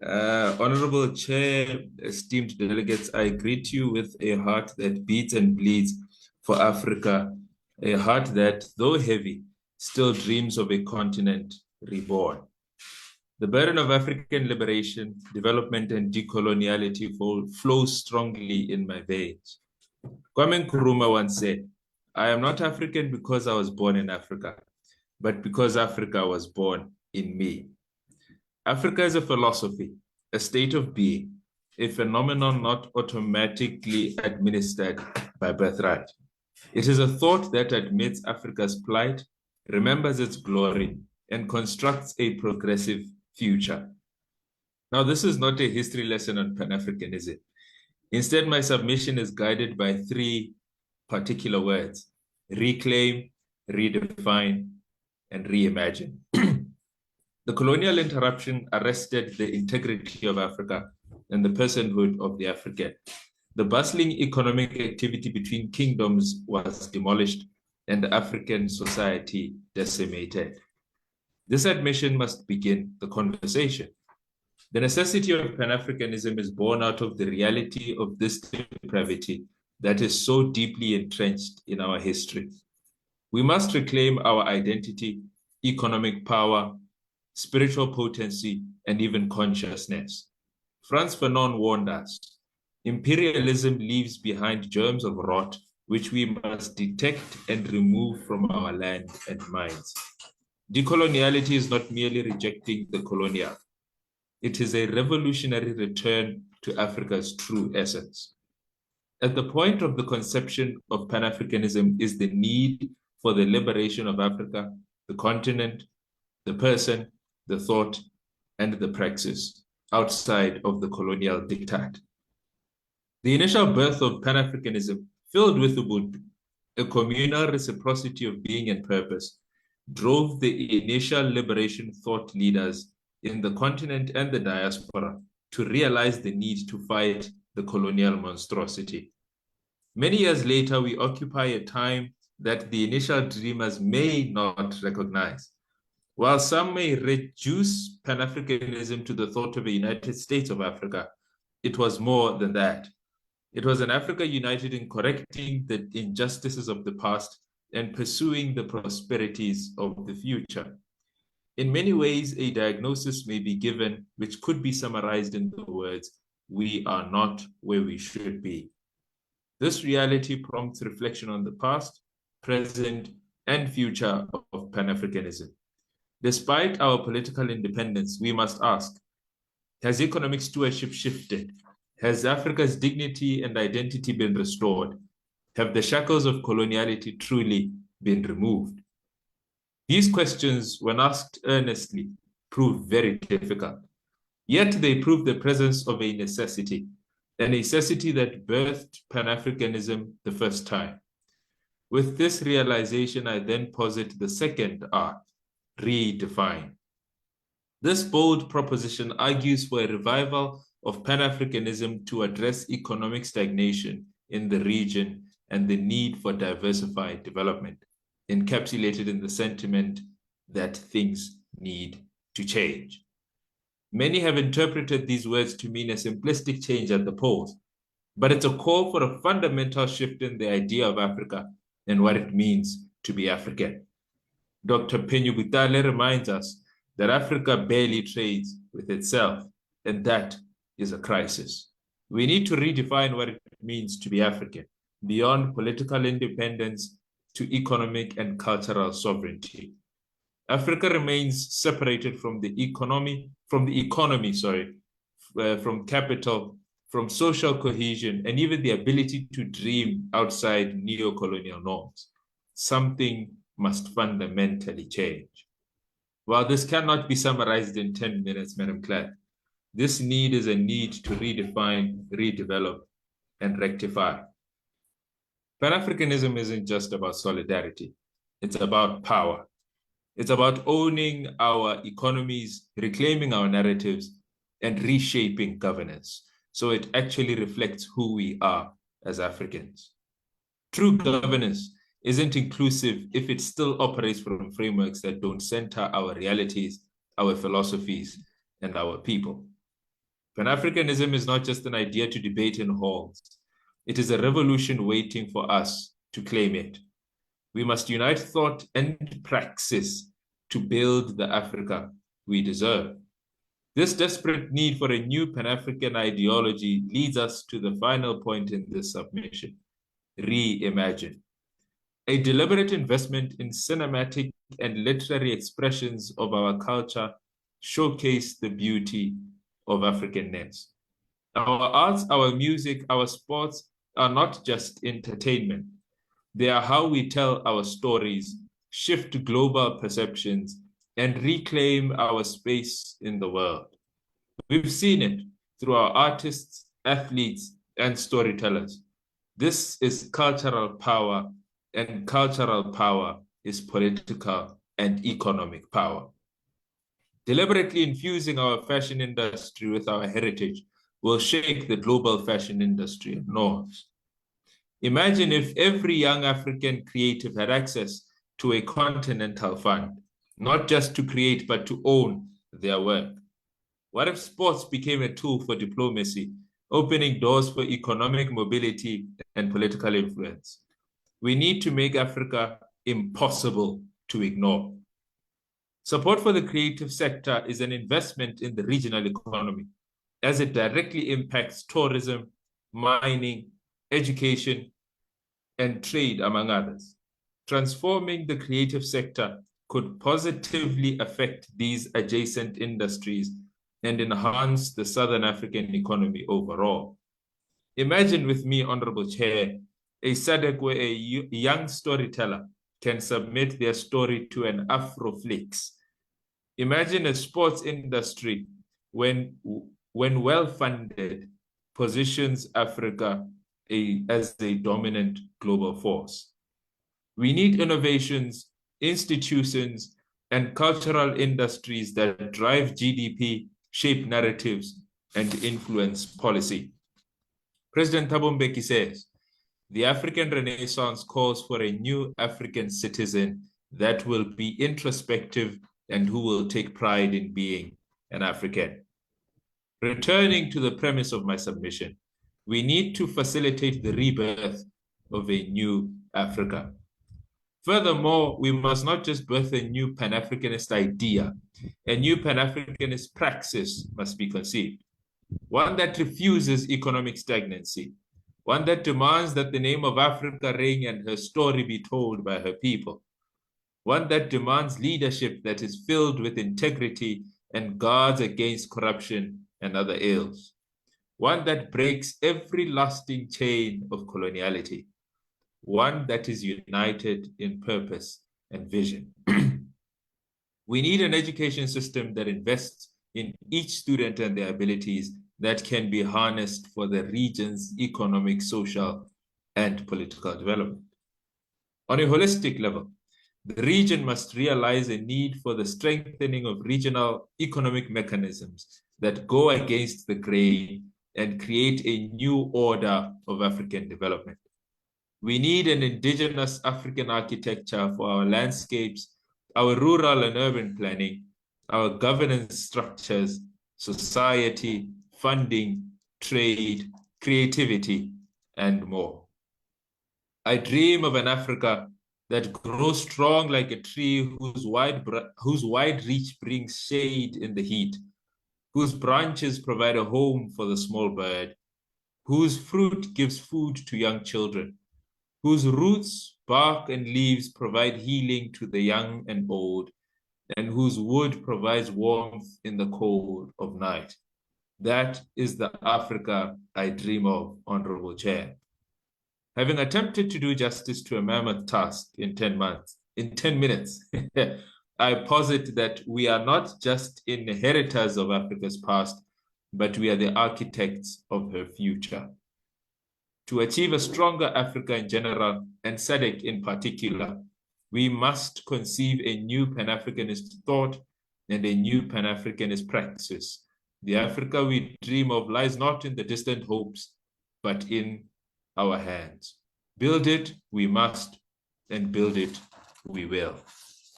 Honorable Chair, esteemed delegates, I greet you with a heart that beats and bleeds for Africa, a heart that, though heavy, still dreams of a continent reborn. The burden of African liberation, development, and decoloniality flows strongly in my veins. Kwame Nkrumah once said, "I am not African because I was born in Africa, but because Africa was born in me." Africa is a philosophy, a state of being, a phenomenon not automatically administered by birthright. It is a thought that admits Africa's plight, remembers its glory, and constructs a progressive future. Now, this is not a history lesson on Pan-Africanism. Instead, my submission is guided by three particular words: reclaim, redefine, and reimagine. The colonial interruption arrested the integrity of Africa and the personhood of the African. The bustling economic activity between kingdoms was demolished and African society decimated. This admission must begin the conversation. The necessity of Pan-Africanism is born out of the reality of this depravity that is so deeply entrenched in our history. We must reclaim our identity, economic power, spiritual potency, and even consciousness. Frantz Fanon warned us, imperialism leaves behind germs of rot, which we must detect and remove from our land and minds. Decoloniality is not merely rejecting the colonial. It is a revolutionary return to Africa's true essence. At the point of the conception of Pan-Africanism is the need for the liberation of Africa, the continent, the person, the thought, and the praxis outside of the colonial diktat. The initial birth of Pan-Africanism, filled with Ubuntu, a communal reciprocity of being and purpose, drove the initial liberation thought leaders in the continent and the diaspora to realize the need to fight the colonial monstrosity. Many years later, we occupy a time that the initial dreamers may not recognize. While some may reduce Pan-Africanism to the thought of a United States of Africa, it was more than that. It was an Africa united in correcting the injustices of the past and pursuing the prosperities of the future. In many ways, a diagnosis may be given which could be summarized in the words, "We are not where we should be." This reality prompts reflection on the past, present, and future of Pan-Africanism. Despite our political independence, we must ask, has economic stewardship shifted? Has Africa's dignity and identity been restored? Have the shackles of coloniality truly been removed? These questions, when asked earnestly, prove very difficult. Yet they prove the presence of a necessity that birthed Pan-Africanism the first time. With this realization, I then posit the second R, redefine. This bold proposition argues for a revival of Pan-Africanism to address economic stagnation in the region and the need for diversified development, encapsulated in the sentiment that things need to change. Many have interpreted these words to mean a simplistic change at the poles, but it's a call for a fundamental shift in the idea of Africa and what it means to be African. Dr. Penyubitale reminds us that Africa barely trades with itself, and that is a crisis. We need to redefine what it means to be African, beyond political independence to economic and cultural sovereignty. Africa remains separated from from capital, from social cohesion, and even the ability to dream outside neo-colonial norms. Something must fundamentally change. While this cannot be summarized in 10 minutes, Madam Clerk, this need is a need to redefine, redevelop, and rectify. Pan-Africanism isn't just about solidarity. It's about power. It's about owning our economies, reclaiming our narratives, and reshaping governance so it actually reflects who we are as Africans. True governance isn't inclusive if it still operates from frameworks that don't center our realities, our philosophies, and our people. Pan-Africanism is not just an idea to debate in halls. It is a revolution waiting for us to claim it. We must unite thought and praxis to build the Africa we deserve. This desperate need for a new Pan-African ideology leads us to the final point in this submission: reimagine. A deliberate investment in cinematic and literary expressions of our culture showcase the beauty of Africanness. Our arts, our music, our sports are not just entertainment. They are how we tell our stories, shift global perceptions, and reclaim our space in the world. We've seen it through our artists, athletes, and storytellers. This is cultural power, and cultural power is political and economic power. Deliberately infusing our fashion industry with our heritage will shake the global fashion industry norms. Imagine if every young African creative had access to a continental fund, not just to create, but to own their work. What if sports became a tool for diplomacy, opening doors for economic mobility and political influence? We need to make Africa impossible to ignore. Support for the creative sector is an investment in the regional economy, as it directly impacts tourism, mining, education, and trade, among others. Transforming the creative sector could positively affect these adjacent industries and enhance the Southern African economy overall. Imagine with me, Honorable Chair, a SADC where a young storyteller can submit their story to an Afroflix. Imagine a sports industry when well-funded positions Africa as a dominant global force. We need innovations, institutions, and cultural industries that drive GDP, shape narratives, and influence policy. President Thabo Mbeki says, the African Renaissance calls for a new African citizen that will be introspective and who will take pride in being an African. Returning to the premise of my submission, we need to facilitate the rebirth of a new Africa. Furthermore, we must not just birth a new Pan-Africanist idea. A new Pan-Africanist praxis must be conceived, one that refuses economic stagnancy, one that demands that the name of Africa ring and her story be told by her people, one that demands leadership that is filled with integrity and guards against corruption and other ills, one that breaks every lasting chain of coloniality, one that is united in purpose and vision. We need an education system that invests in each student and their abilities that can be harnessed for the region's economic, social, and political development. On a holistic level, the region must realize a need for the strengthening of regional economic mechanisms that go against the grain and create a new order of African development. We need an indigenous African architecture for our landscapes, our rural and urban planning, our governance structures, society, funding, trade, creativity, and more. I dream of an Africa that grows strong like a tree whose wide reach brings shade in the heat, whose branches provide a home for the small bird, whose fruit gives food to young children, whose roots, bark, and leaves provide healing to the young and old, and whose wood provides warmth in the cold of night. That is the Africa I dream of, Honorable Chair. Having attempted to do justice to a mammoth task in 10 minutes, I posit that we are not just inheritors of Africa's past, but we are the architects of her future. To achieve a stronger Africa in general, and SADC in particular, we must conceive a new Pan-Africanist thought and a new Pan-Africanist praxis. The Africa we dream of lies not in the distant hopes, but in our hands. Build it, we must, and build it, we will.